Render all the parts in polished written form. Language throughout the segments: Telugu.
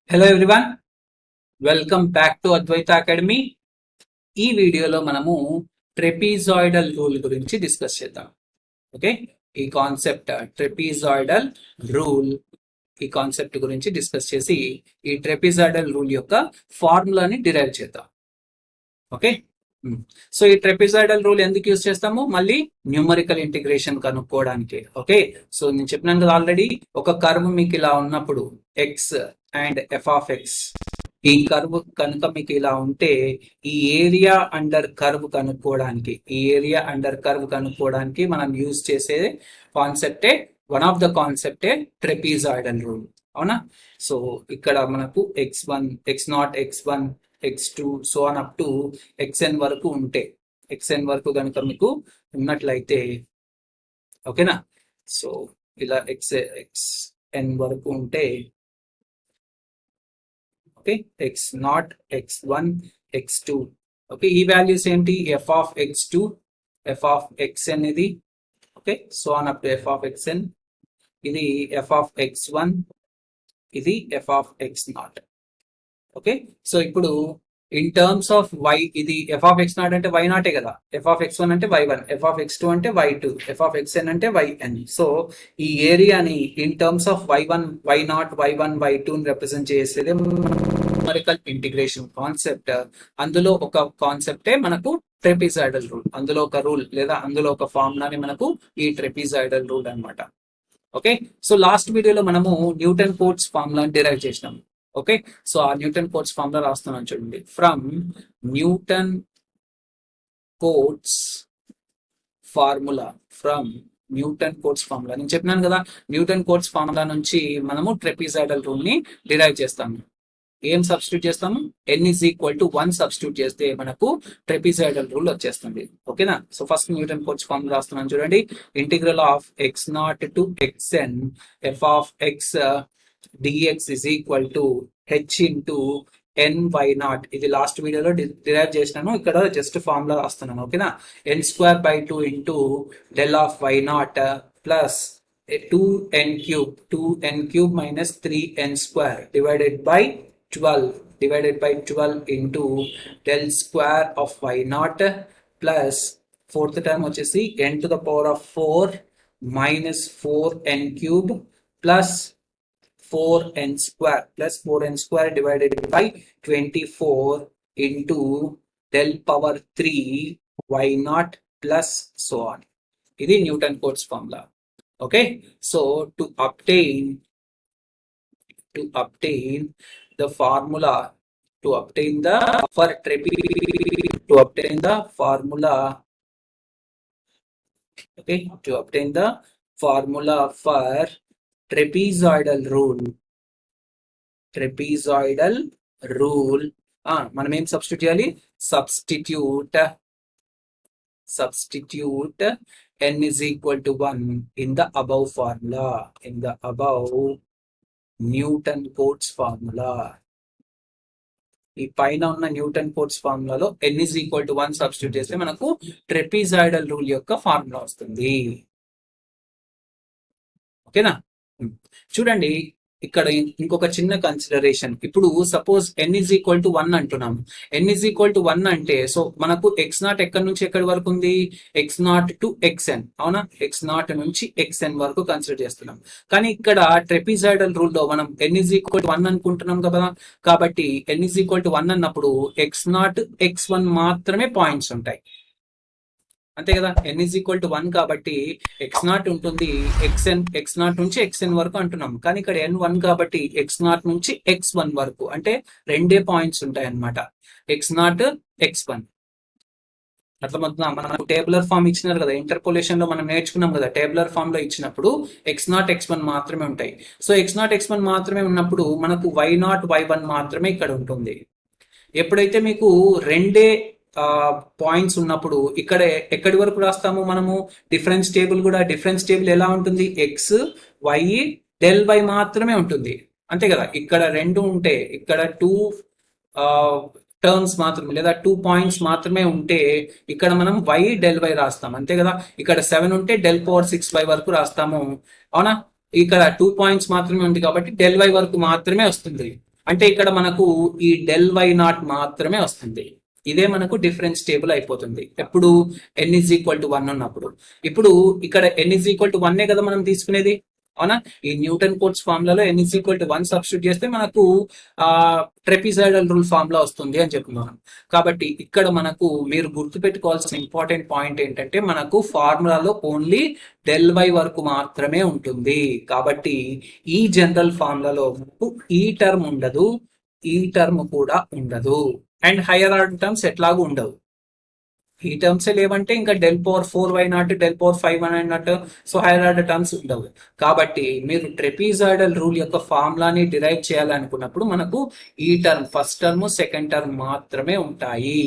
Hello everyone, welcome back to Advaita academy. ఈ వీడియోలో మనము ట్రెపీజాయిడల్ రూల్ గురించి డిస్కస్ చేద్దాం. ఓకే, ఈ కాన్సెప్ట్ ట్రెపీజాయిడల్ రూల్ ఈ కాన్సెప్ట్ గురించి డిస్కస్ చేసి ఈ ట్రెపీజాయిడల్ రూల్ యొక్క ఫార్ములాని డిరైవ్ చేద్దాం. ఓకే, సో ఈ ట్రెపీజాయిడల్ రూల్ ఎందుకు యూజ్ చేస్తాము? మళ్ళీ న్యూమరికల్ ఇంటిగ్రేషన్ కనుక్కోవడానికి. ఓకే, సో నేను చెప్పినాను కదా ఆల్రెడీ, ఒక కర్వ్ మీకు ఇలా ఉన్నప్పుడు X and F of X, ఈ కర్వ్ కనుక మీకు ఇలా ఉంటే ఈ ఏరియా అండర్ కర్వ్ కనుక్కోవడానికి మనం యూజ్ చేసే కాన్సెప్టే, వన్ ఆఫ్ ద కాన్సెప్టే ట్రెపీజాయిడల్ రూల్. అవునా? సో ఇక్కడ మనకు x1 x0 x1 x2 so on up to xn వరకు ఉంటే, xn వరకు కనుక మీకు ఉన్నట్లయితే, ఓకేనా, సో ఇలా xn వరకు ఉంటే, okay, x0 x1 x2, okay, ఈ వాల్యూస్ ఏంటి? f of x2 f of xn ఇది, okay, so on up to f of xn, ఇది f ఆఫ్ x1, ఇది f of x0. Okay, so ఇప్పుడు ఇన్ టర్మ్స్ ఆఫ్ y, ఇది f ఆఫ్ x0 అంటే y0 కదా, f ఆఫ్ x1 అంటే y1, f ఆఫ్ x2 అంటే y2, f ఆఫ్ xn అంటే yn. సో ఈ ఏరియాని in terms of y1 y0 y1 y2 ని రిప్రజెంట్ చేసేది న్యూమరికల్ ఇంటిగ్రేషన్ కాన్సెప్ట్. అందులో ఒక కాన్సెప్టే మనకు ట్రెపీజాయిడల్ రూల్. అందులో ఒక రూల్ లేదా అందులో ఒక ఫార్ములాని మనకు ఈ ట్రెపీజాయిడల్ రూల్ అన్నమాట. ఓకే, సో లాస్ట్ వీడియోలో మనము న్యూటన్ కోట్స్ ఫార్ములాని డిరైవ్ చేసినాము. ఓకే, సో ఆ న్యూటన్ కోట్స్ ఫార్ములా రాస్తున్నాను చూడండి. ఫ్రమ్ న్యూటన్ కోట్స్ ఫార్ములా, నేను చెప్పినాను కదా, న్యూటన్ కోట్స్ ఫార్ములా నుంచి మనము ట్రెపీజాయిడల్ రూల్ ని డిరైవ్ చేస్తాము. ఏం సబ్స్టిట్యూట్ చేస్తాము? n is equal to 1 substitute చేస్తే మనకు ట్రెపీజాయిడల్ రూల్ వచ్చేస్తుంది. ఓకేనా? So first Newton Cotes formula రాస్తున్నాను చూడండి. Integral of x0 to xn f of x dx is equal to h into n y0. ఇది లాస్ట్ వీడియోలో డిరైవ్ చేసినాను, ఇక్కడ జస్ట్ ఫార్ములా రాస్తున్నాను. ఓకేనా? n square by 2 into del of y0 plus 2n cube minus 3n square divided by 12 into del square of y0 plus fourth term వచ్చేసి n to the power of 4 minus 4n cube plus 4n square divided by 24 into del power 3 y0 plus so on. ఇది Newton Cotes formula. Okay, so to obtain the formula for trapezoidal rule మనం ఏం సబ్స్టిట్యూట్ చేయాలి? Substitute n is equal to 1 in the above formula, Newton Cotes formula. ఈ పైన ఉన్న న్యూటన్ కోట్స్ ఫార్ములాలో n is equal to 1 substitute చేస్తే మనకు ట్రెపీజాయిడల్ రూల్ యొక్క ఫార్ములా వస్తుంది. ఓకేనా? చూడండి, ఇక్కడ ఇంకొక చిన్న కన్సిడరేషన్. ఇప్పుడు suppose n is equal to 1 అంటున్నాము. n is equal to 1 అంటే, సో మనకు x0 ఎక్కడి నుంచి ఎక్కడి వరకు ఉంది? x0 to xn. అవునా? x0 నుంచి xn వరకు కన్సిడర్ చేస్తున్నాం. కానీ ఇక్కడ ట్రెపీజాయిడల్ రూల్ లో మనం n is equal to 1 అనుకుంటున్నాం కదా, కాబట్టి n is equal to 1 అన్నప్పుడు x0 x1 మాత్రమే పాయింట్స్ ఉంటాయి, అంతే కదా. n is equal to 1 కాబట్టి x0 ఉంటుంది, x0 నుంచి xn వరకు అంటున్నాం. కానీ ఇక్కడ n1 కాబట్టి x0 నుంచి x1 వరకు, అంటే రెండే పాయింట్స్ ఉంటాయి అన్నమాట, x0 x1. అర్థమవుతుందా? మనకు టేబులర్ ఫామ్ ఇచ్చినారు కదా, ఇంటర్పోలేషన్ లో మనం నేర్చుకున్నాం కదా, టేబులర్ ఫామ్ లో ఇచ్చినప్పుడు x0 x1 మాత్రమే ఉంటాయి. సో x0 x1 మాత్రమే ఉన్నప్పుడు మనకు y0 y1 మాత్రమే ఇక్కడ ఉంటుంది. ఎప్పుడైతే మీకు రెండే పాయింట్స్ ఉన్నప్పుడు ఇక్కడ ఎక్కడి వరకు రాస్తాము మనము? డిఫరెన్స్ టేబుల్ ఎలా ఉంటుంది? x y డెల్ y మాత్రమే ఉంటుంది, అంతే కదా. ఇక్కడ రెండు ఉంటే, ఇక్కడ 2 టర్మ్స్ మాత్రమే లేదా 2 పాయింట్స్ మాత్రమే ఉంటే ఇక్కడ మనం y డెల్ y రాస్తాం, అంతే కదా. ఇక్కడ 7 ఉంటే డెల్ పవర్ 6y వరకు రాస్తాము, అవునా. ఇక్కడ 2 పాయింట్స్ మాత్రమే ఉంది కాబట్టి డెల్ y వరకు మాత్రమే వస్తుంది. అంటే ఇక్కడ మనకు ఈ డెల్ వై నాట్ మాత్రమే వస్తుంది. ఇదే మనకు డిఫరెన్స్ టేబుల్ అయిపోతుంది ఎప్పుడు n ఈజ్ ఈక్వల్ టు 1 ఉన్నప్పుడు. ఇప్పుడు ఇక్కడ n ఈజ్ ఈక్వల్ టు 1 కదా మనం తీసుకునేది, అవునా? ఈ న్యూటన్ కోట్స్ ఫార్ములాలో n is equal to 1 substitute చేస్తే మనకు ట్రెపిజాయిడల్ రూల్ ఫార్ములా వస్తుంది అని చెప్పుకున్నాం. కాబట్టి ఇక్కడ మనకు మీరు గుర్తుపెట్టుకోవాల్సిన ఇంపార్టెంట్ పాయింట్ ఏంటంటే మనకు ఫార్ములాలో ఓన్లీ డెల్ వై వరకు మాత్రమే ఉంటుంది. కాబట్టి ఈ జనరల్ ఫార్ములాలో మనకు ఈ టర్మ్ ఉండదు, ఈ టర్మ్ కూడా ఉండదు, అండ్ హైయర్ ఆర్డర్ టర్మ్స్ ఎట్లాగూ ఉండవు. ఈ టర్మ్స్ లేవంటే ఇంకా del power 4 y naught, del power 5 y naught, so higher order terms ఉండవు. కాబట్టి మీరు ట్రెపిజాయిడల్ రూల్ యొక్క ఫార్ములాని డిరైవ్ చేయాలనుకున్నప్పుడు మనకు ఈ term, first term, second term మాత్రమే ఉంటాయి.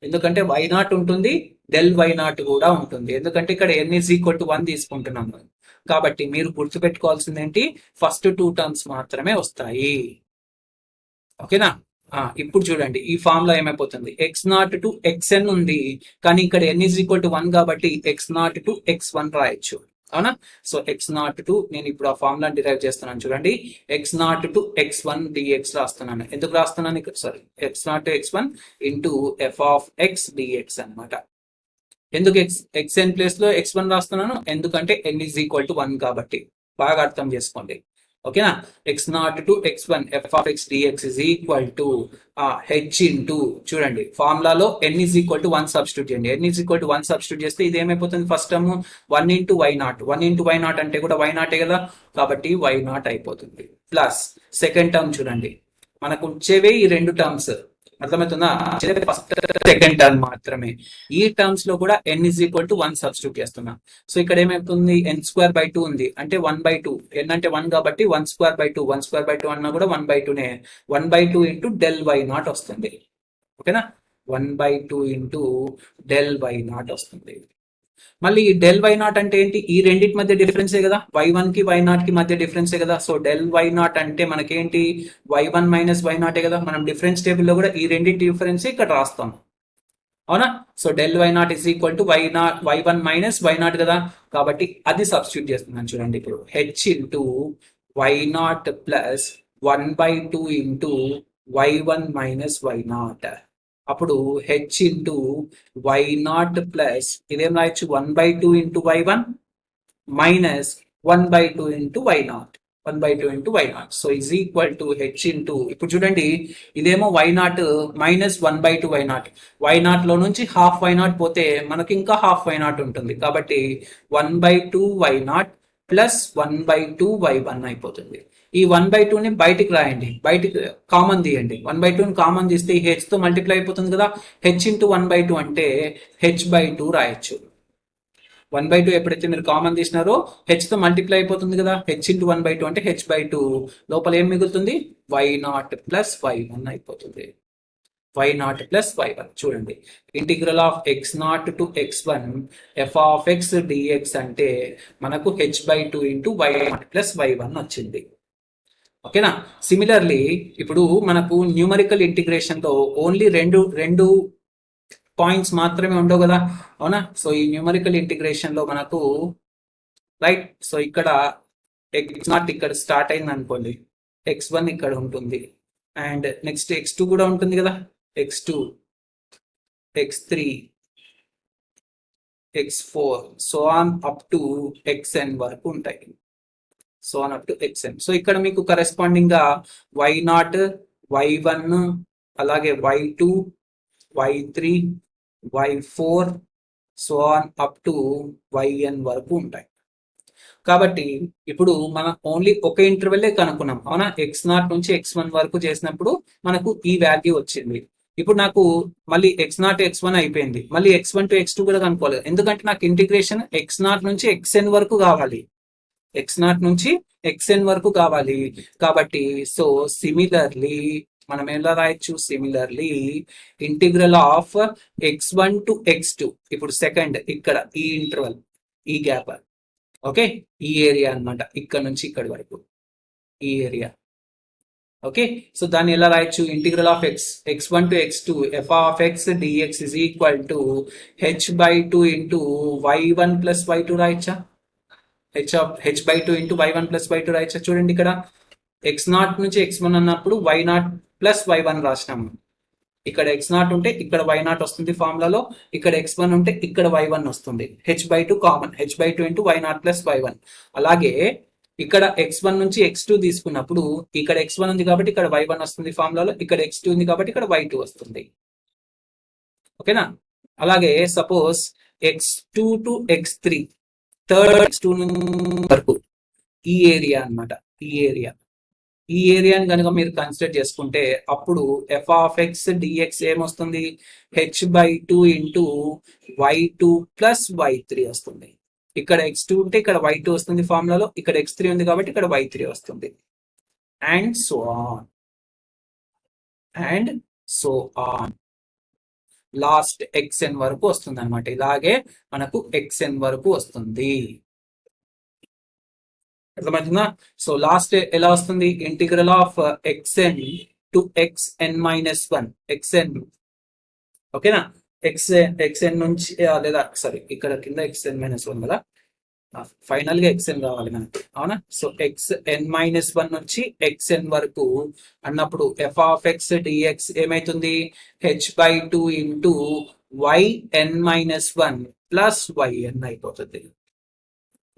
ఎందుకంటే వై నాట్ ఉంటుంది, డెల్ వై నాట్ కూడా ఉంటుంది. ఎందుకంటే ఇక్కడ n ఈజ్ ఈక్వల్ టు 1 తీసుకుంటున్నాము. కాబట్టి మీరు గుర్తుపెట్టుకోవాల్సింది ఏంటి, ఫస్ట్ 2 టర్మ్స్ మాత్రమే వస్తాయి. ఓకేనా? ఇప్పుడు చూడండి ఈ ఫార్ములా ఏమైపోతుంది, x0 టు xn ఉంది, కానీ ఇక్కడ n ఈజ్ ఈక్వల్ టు 1 కాబట్టి x0 టు x1 రాయొచ్చు, అవునా? సో x0 టు, నేను ఇప్పుడు ఆ ఫార్ములా డిరైవ్ చేస్తున్నాను చూడండి, x0 టు x1 dx రాస్తున్నాను. ఎందుకు రాస్తున్నాను ఇక్కడ, సారీ, x0 టు x1 into f of x dx అనమాట. ఎందుకు xn ప్లేస్ లో x1 రాస్తున్నాను, ఎందుకంటే n ఈజ్ ఈక్వల్ టు 1 కాబట్టి. బాగా అర్థం చేసుకోండి, ఓకేనా? x0 టు x1 f of x dx is equal to h into, చూడండి ఫార్ములాలో n is equal to 1 substitute చేయండి. n is equal to 1 substitute చేస్తే ఇది ఏమైపోతుంది, first term 1 into y naught, 1 into y naught అంటే కూడా వై నాటే కదా, కాబట్టి వై నాట్ అయిపోతుంది. ప్లస్ సెకండ్ టర్మ్ చూడండి, మనకు వచ్చేవే ఈ రెండు టర్మ్స్, అర్థమవుతుందా? ఫస్ట్ సెకండ్ టర్మ్ మాత్రమే. ఈ టర్మ్స్ లో కూడా n is equal to 1 substitute చేస్తున్నా. సో ఇక్కడ ఏమైతుంది, n²/2 ఉంది అంటే 1/2, n అంటే 1 కాబట్టి 1²/2, 1²/2 అన్నా కూడా 1/2నే, 1/2 ఇంటూ డెల్ వై నాట్ వస్తుంది. ఓకేనా? 1/2 ఇంటూ డెల్ వై నాట్ వస్తుంది. మళ్ళీ డెల్ వై నాట్ అంటే ఏంటి, ఈ రెండింటి మధ్య డిఫరెన్సే కదా, y1 కి y0 కి మధ్య డిఫరెన్సే కదా. సో డెల్ వై నాట్ అంటే మనకేంటి, y1 మైనస్ y0 కదా. మనం డిఫరెన్స్ టేబుల్ లో కూడా ఈ రెండింటి డిఫరెన్స్ ఇక్కడ రాస్తాం, అవునా? So del y naught is equal to y1 minus y0 కదా, కాబట్టి అది సబ్స్టిట్యూట్ చేస్తున్నాను చూడండి. ఇప్పుడు h into y0 plus 1/2 into y1 minus y0, అప్పుడు h ఇంటూ y0 ప్లస్ ఇదేం రాయొచ్చు, 1/2 into y1 minus 1/2 into y0, 1/2 into y0. So is equal to h into, ఇప్పుడు చూడండి ఇదేమో y0 మైనస్ 1/2 y0, y0 లో నుంచి హాఫ్ y0 పోతే మనకి ఇంకా హాఫ్ y0 ఉంటుంది, కాబట్టి 1/2 y0 ప్లస్ 1/2 y1 అయిపోతుంది. ఈ 1/2ని బయటికి రాయండి, బయటికి కామన్ తీయండి, 1/2ని కామన్ తీస్తే ఈ h తో మల్టిప్లై అయిపోతుంది కదా, h ఇంటూ 1/2 అంటే h/2 రాయొచ్చు. 1/2 ఎప్పుడైతే మీరు కామన్ తీసినారో h తో మల్టిప్లై అయిపోతుంది కదా, h ఇంటూ 1/2 అంటే h/2, లోపల ఏం మిగులుతుంది, y0 ప్లస్ y1 అయిపోతుంది. y0 ప్లస్ y1 చూడండి, ఇంటిగ్రల్ ఆఫ్ x0 టు x1 f of x dx అంటే మనకు h/2 into y0 plus y1 వచ్చింది. ఓకేనా? సిమిలర్లీ ఇప్పుడు మనకు న్యూమరికల్ ఇంటిగ్రేషన్ లో ఓన్లీ రెండు పాయింట్స్ మాత్రమే ఉండవు కదా, అవునా? సో ఈ న్యూమరికల్ ఇంటిగ్రేషన్ లో మనకు రైట్, సో ఇక్కడ x0 ఇక్కడ స్టార్ట్ అయింది అనుకోండి, x1 ఇక్కడ ఉంటుంది, అండ్ నెక్స్ట్ x2 కూడా ఉంటుంది కదా, x2, x3, x4 so on up to xn వరకు ఉంటాయి, so on up to xn. So ఇక్కడ మీకు కరెస్పాండింగ్ గా y0, y1, అలాగే y2, y3, y4 so on up to yn వరకు ఉంటాయి. కాబట్టి ఇప్పుడు మనం ఓన్లీ ఒక ఇంటర్వెల్ కనుక్కున్నాం, అవునా? x0 నుంచి x1 వరకు చేసినప్పుడు మనకు ఈ వాల్యూ వచ్చింది. ఇప్పుడు నాకు మళ్ళీ x0 x1 అయిపోయింది, మళ్ళీ x1 టు x2 కూడా కనుక్కోవాలి, ఎందుకంటే నాకు ఇంటిగ్రేషన్ x0 నుంచి xn వరకు కావాలి, x0 నుంచి xn వరకు కావాలి. కాబట్టి సో సిమిలర్లీ మనం ఎలా రాయొచ్చు, similarly integral of x1 to x2, ఇప్పుడు సెకండ్ ఇక్కడ ఈ ఇంటర్వల్, ఈ గ్యాప్, ఓకే, ఈ ఏరియా అన్నమాట, ఇక్కడ నుంచి ఇక్కడ వరకు ఈ ఏరియా, ఓకే. సో దాన్ని ఎలా రాయొచ్చు, integral of x1 to x2 f of x dx is equal to h/2 into y1 plus y2 రాయొచ్చా, h/2 into y1 plus y2 రాయొచ్చా. చూడండి ఇక్కడ ఎక్స్ నాట్ నుంచి x1 అన్నప్పుడు y0 ప్లస్ y1 రాసినాము. ఇక్కడ x0 ఉంటే ఇక్కడ y0 వస్తుంది ఫార్ములాలో, ఇక్కడ x1 ఉంటే ఇక్కడ y1 వస్తుంది. h/2 common, h/2 into y0 plus y1. అలాగే ఇక్కడ x1 నుంచి x2 తీసుకున్నప్పుడు ఇక్కడ x1 ఉంది కాబట్టి ఇక్కడ y1 వస్తుంది ఫార్ములాలో, ఇక్కడ x2 ఉంది కాబట్టి ఇక్కడ y2 వస్తుంది. ఓకేనా? అలాగే suppose x2 to x3 third x2 వరకు ఈ ఏరియా అన్నమాట. ఈ ఏరియాని కనుక మీరు కన్సిడర్ చేసుకుంటే అప్పుడు f ఆఫ్ x dx ఏమొస్తుంది? h/2 into y2 plus y3 వస్తుంది. ఇక్కడ x2 ఉంటే ఇక్కడ y2 వస్తుంది ఫార్ములాలో, ఇక్కడ x3 ఉంది కాబట్టి ఇక్కడ y3 వస్తుంది. And so on last xn వరకు వస్తుంది అనమాట. ఇలాగే మనకు xn వరకు వస్తుంది. అర్థమవుతుందా? సో లాస్ట్ ఎలా వస్తుంది? Integral of xn to xn minus 1 xn. ఓకేనా? xn నుంచి లేదా సారీ ఇక్కడ కింద xn మైనస్ 1 కదా, ఫైనల్ గా xn రావాలి మనకి, అవునా? సో xn మైనస్ 1 నుంచి xn వరకు అన్నప్పుడు f ఆఫ్ x dx ఏమైతుంది? h/2 into yn minus 1 plus yn అయిపోతుంది.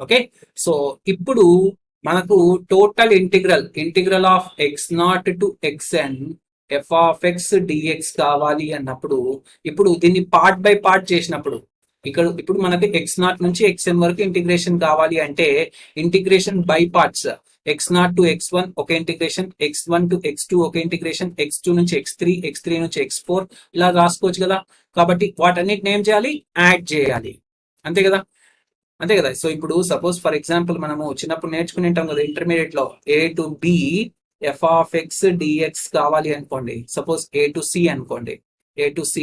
ఓకే, సో ఇప్పుడు మనకు total integral of x0 to xn f of x dx కావాలి అన్నప్పుడు ఇప్పుడు దీన్ని పార్ట్ బై పార్ట్ చేసినప్పుడు ఇప్పుడు మనకి x0 నుంచి xn వరకు ఇంటిగ్రేషన్ కావాలి అంటే ఇంటిగ్రేషన్ బై పార్ట్స్. x0 టు x1 ఒక ఇంటిగ్రేషన్, x1 టు x2 ఒక ఇంటిగ్రేషన్, x2 నుంచి x3, x3 నుంచి x4 ఇలా రాసుకోవచ్చు కదా. కాబట్టి వాటన్నిటిని ఏం చేయాలి? యాడ్ చేయాలి. అంతే కదా. సో ఇప్పుడు సపోజ్ ఫర్ ఎగ్జాంపుల్ మనము చిన్నప్పుడు నేర్చుకుని ఉంటాం కదా ఇంటర్మీడియట్ లో, a to b f of x dx కావాలి అనుకోండి. సపోజ్ a టు c అనుకోండి, a టు c.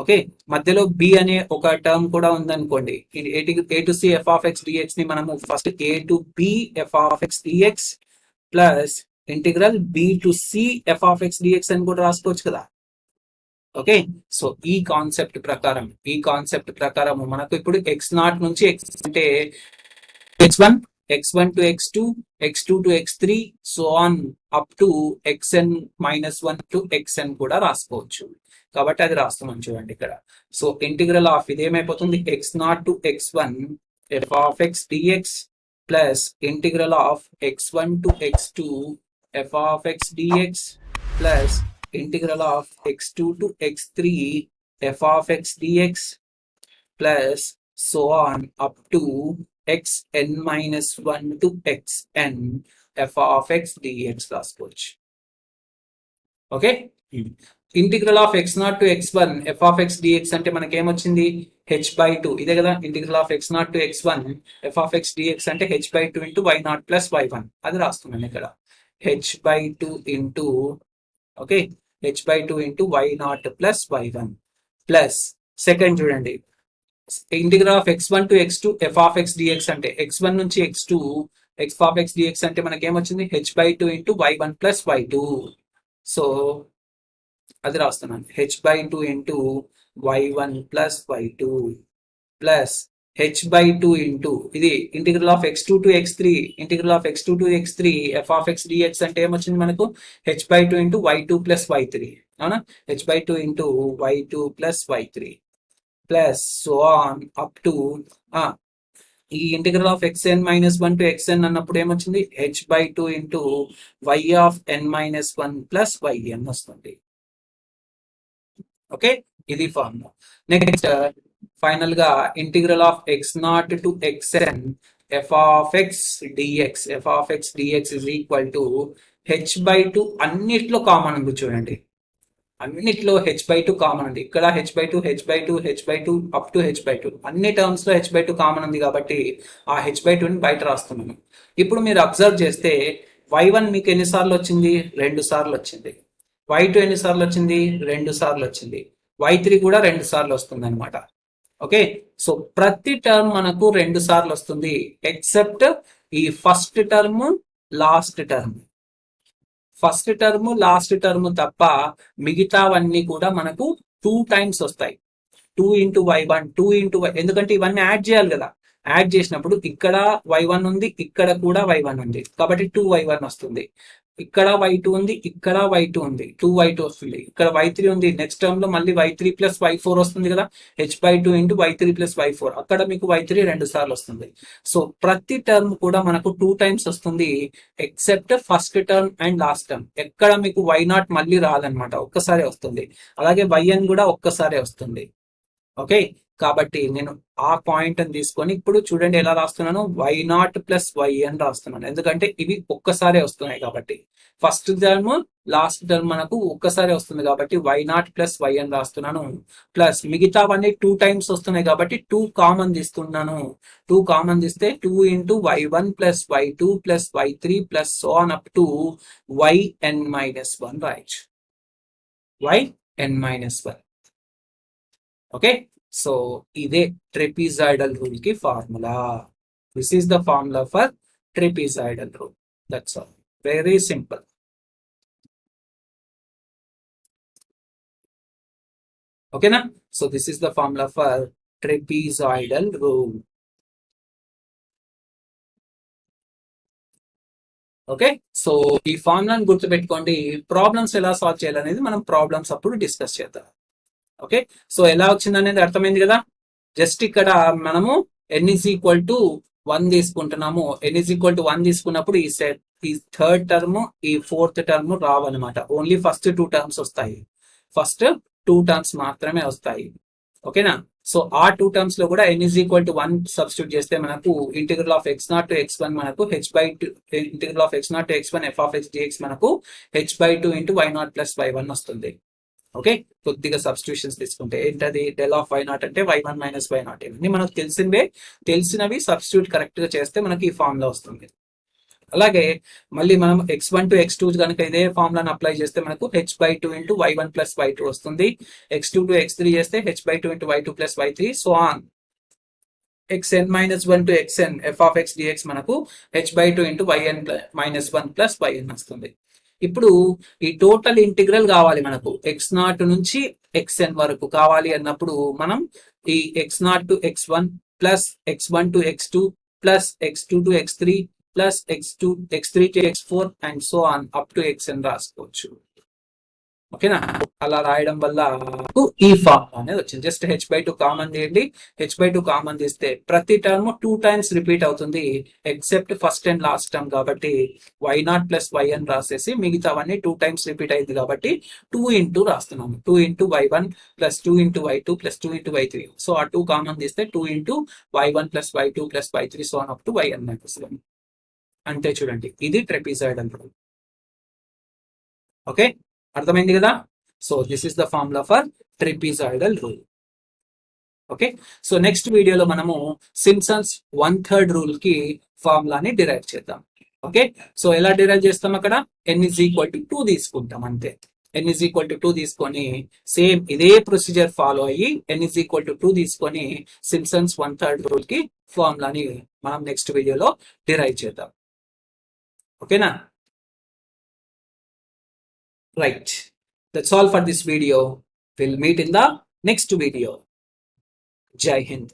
ఓకే, మధ్యలో b అనే ఒక టర్మ్ కూడా ఉందనుకోండి. a to c f of x dx ని మనము first a to b f of x dx plus integral b to c f of x dx అని కూడా రాసుకోవచ్చు కదా. ఓకే, సో ఈ కాన్సెప్ట్ ప్రకారం మనకు ఇప్పుడు x0 నుంచి x అంటే x1, x1 to x2, x2 to x3 so on up to xn minus 1 to xn కూడా రాసుకోవచ్చు. కాబట్టి అది రాస్తున్నాం చూడండి ఇక్కడ. సో ఇంటిగ్రల్ ఆఫ్ ఇది ఏమైపోతుంది? x0 టు x1 f of x dx plus integral of x1 to x2 f of x dx plus integral of x2 to x3 f of x dx plus so on up to xn minus 1 to xn f of x dx రాసుకోవచ్చు. ఓకే, ఇంటిగ్రల్ ఆఫ్ x0 టు x1 f of x dx అంటే మనకి ఏమొచ్చింది? h/2. ఇదే కదా ఇంటిగ్రల్ ఆఫ్ x0 టు x1 f of x dx అంటే h/2 into y0 plus y1. అది రాస్తున్నాను ఇక్కడ, h/2 into okay h/2 into y0 plus y1 plus second చూడండి integral of x1 to x2 f of x dx అంటే x1 నుంచి x2 f of x dx అంటే మనకి ఏమొచ్చింది? h/2 into y1 plus y2. So అది రాస్తున్నాను, h/2 into y1 plus y2 plus h/2 into ఇది integral of x2 to x3 f of x dx అంటే ఏమొచ్చింది మనకు? h/2 into y2 plus y3. అవునా? h/2 into y2 plus y3 plus so on up to ఈ integral of xn minus 1 to xn అన్నప్పుడు ఏమొచ్చింది? h/2 into y of n minus 1 plus yn వస్తుంది. ఓకే, ఇది ఫార్ములా. నెక్స్ట్ ఫైనల్ గా integral of x0 to xn f of x dx is equal to h/2. అన్నిట్లో కామన్ ఉంది చూడండి, అన్నిట్లో h/2 కామన్ ఉంది. ఇక్కడ h/2 అప్ టు h/2 అన్ని టర్మ్స్ లో h/2 కామన్ ఉంది కాబట్టి ఆ h/2ని బయట రాస్తున్నాను. ఇప్పుడు మీరు అబ్జర్వ్ చేస్తే y1 మీకు ఎన్నిసార్లు వచ్చింది? 2 సార్లు వచ్చింది. y2 ఎన్నిసార్లు వచ్చింది? 2 సార్లు వచ్చింది. y3 కూడా 2 సార్లు వస్తుంది అనమాట. ఓకే, సో ప్రతి టర్మ్ మనకు 2 సార్లు వస్తుంది ఎక్సెప్ట్ ఈ ఫస్ట్ టర్మ్ లాస్ట్ టర్మ్ తప్ప మిగతావన్నీ కూడా మనకు 2 టైమ్స్ వస్తాయి. 2 ఇంటూ y1 2 ఇంటూ ఎందుకంటే ఇవన్నీ యాడ్ చేయాలి కదా. యాడ్ చేసినప్పుడు ఇక్కడ y1 ఉంది, ఇక్కడ కూడా y1 ఉంది కాబట్టి 2y1 వస్తుంది. ఇక్కడ y2 ఉంది, ఇక్కడ y2 ఉంది, 2y2 వస్తుంది. ఇక్కడ y3 ఉంది, నెక్స్ట్ టర్మ్ లో మళ్ళీ y3 ప్లస్ y4 వస్తుంది కదా, h/2 into y3 plus y4. అక్కడ మీకు y3 2 సార్లు వస్తుంది. సో ప్రతి టర్మ్ కూడా మనకు 2 టైమ్స్ వస్తుంది, except first term and last term. ఎక్కడ మీకు y0 మళ్ళీ రాదనమాట, ఒక్కసారి వస్తుంది. అలాగే yn కూడా ఒక్కసారే వస్తుంది. ఓకే, కాబట్టి నేను ఆ పాయింట్ అని తీసుకొని ఇప్పుడు చూడండి ఎలా రాస్తున్నాను, y0 ప్లస్ yn రాస్తున్నాను. ఎందుకంటే ఇవి ఒక్కసారే వస్తున్నాయి కాబట్టి. ఫస్ట్ టర్మ్ లాస్ట్ టర్మ్ మనకు ఒక్కసారి వస్తుంది కాబట్టి y0 ప్లస్ yn రాస్తున్నాను. ప్లస్ మిగతావన్నీ 2 టైమ్స్ వస్తున్నాయి కాబట్టి 2 కామన్ తీస్తున్నాను. 2 కామన్ తీస్తే 2 into y1 plus y2 plus y3 plus so on up to yn-1 right, yn-1. Okay, so ఇదే ట్రెపిజాయిడల్ రూల్ కి formula. This is the formula for trapezoidal rule. That's all, very simple. ఓకేనా? So this is the formula for trapezoidal rule. Okay, so ఈ ఫార్ములాని గుర్తుపెట్టుకోండి. ప్రాబ్లమ్స్ ఎలా సాల్వ్ చేయాలనేది మనం ప్రాబ్లమ్స్ అప్పుడు డిస్కస్ చేద్దాం. ఓకే, సో ఎలా వచ్చింది అనేది అర్థమైంది కదా. జస్ట్ ఇక్కడ మనము n=1 తీసుకుంటున్నాము. n=1 తీసుకున్నప్పుడు ఈ థర్డ్ టర్మ్, ఈ ఫోర్త్ టర్మ్ రావన్నమాట. ఓన్లీ ఫస్ట్ 2 టర్మ్స్ వస్తాయి, ఫస్ట్ 2 టర్మ్స్ మాత్రమే వస్తాయి. ఓకేనా? సో ఆ 2 టర్మ్స్ లో కూడా n=1 సబ్స్టిట్యూట్ చేస్తే మనకు integral of x0 to x1 మనకు h/2 integral of x0 to x1 f(x) dx మనకు h/2 into y0 plus y1 వస్తుంది. ఓకే, కొద్దిగా సబ్స్టిట్యూషన్స్ తీసుకుంటే ఏంటది, డెల్ ఆఫ్ y0 అంటే y1 మైనస్ y0. ఇవన్నీ మనకు తెలిసినవి సబ్స్టిట్యూట్ కరెక్ట్ గా చేస్తే మనకి ఈ ఫార్ములా వస్తుంది. అలాగే మళ్ళీ మనం x1 to x2 కనుక ఇదే ఫార్ములాని అప్లై చేస్తే మనకు h/2 into y1 plus y2 వస్తుంది. x2 to x3 చేస్తే h/2 into y2 plus y3 so on xn-1 to xn f(x) dx మనకు h/2 into yn-1 plus yn వస్తుంది. ఇప్పుడు ఈ టోటల్ ఇంటిగ్రల్ కావాలి మనకు, x0 నుంచి xn వరకు కావాలి అన్నప్పుడు మనం ఈ x0 to x1 plus x1 to x2 plus x2 to x3 plus x3 to x4 and so on up to xn రాసుకోవచ్చు. ఓకేనా? అలా రాయడం వల్ల ఈ ఫార్మ్ అనేది వచ్చింది. జస్ట్ h/2 కామన్ తీయండి. h/2 కామన్ తీస్తే ప్రతి టర్మ్ 2 టైమ్స్ రిపీట్ అవుతుంది, except first and last term కాబట్టి y0 ప్లస్ yn రాసేసి మిగతావన్నీ 2 టైమ్స్ రిపీట్ అయింది కాబట్టి 2 ఇంటూ రాస్తున్నాము. 2 into y1 plus 2 into y2 plus 2 into y3. So ఆ 2 కామన్ తీస్తే 2 into y1 plus y2 plus y3 so on up to yn-1. అంతే, చూడండి ఇది ట్రెపిజాయిడల్ రూల్. ఓకే, అర్థమైంది కదా. So this is the formula for trapezoidal rule. Okay, so next వీడియోలో మనము సింప్సన్స్ 1/3 రూల్ కి ఫార్ములాని డిరైవ్ చేద్దాం. ఓకే, సో ఎలా డిరైవ్ చేస్తాం, అక్కడ n=2 తీసుకుంటాం అంతే. n=2 తీసుకొని సేమ్ ఇదే ప్రొసీజర్ ఫాలో అయ్యి n=2 తీసుకొని సింప్సన్స్ 1/3 రూల్ కి ఫార్ములాని మనం నెక్స్ట్ వీడియోలో డిరైవ్ చేద్దాం. ఓకేనా? Right. That's all for this video. We'll meet in the next video. Jai Hind.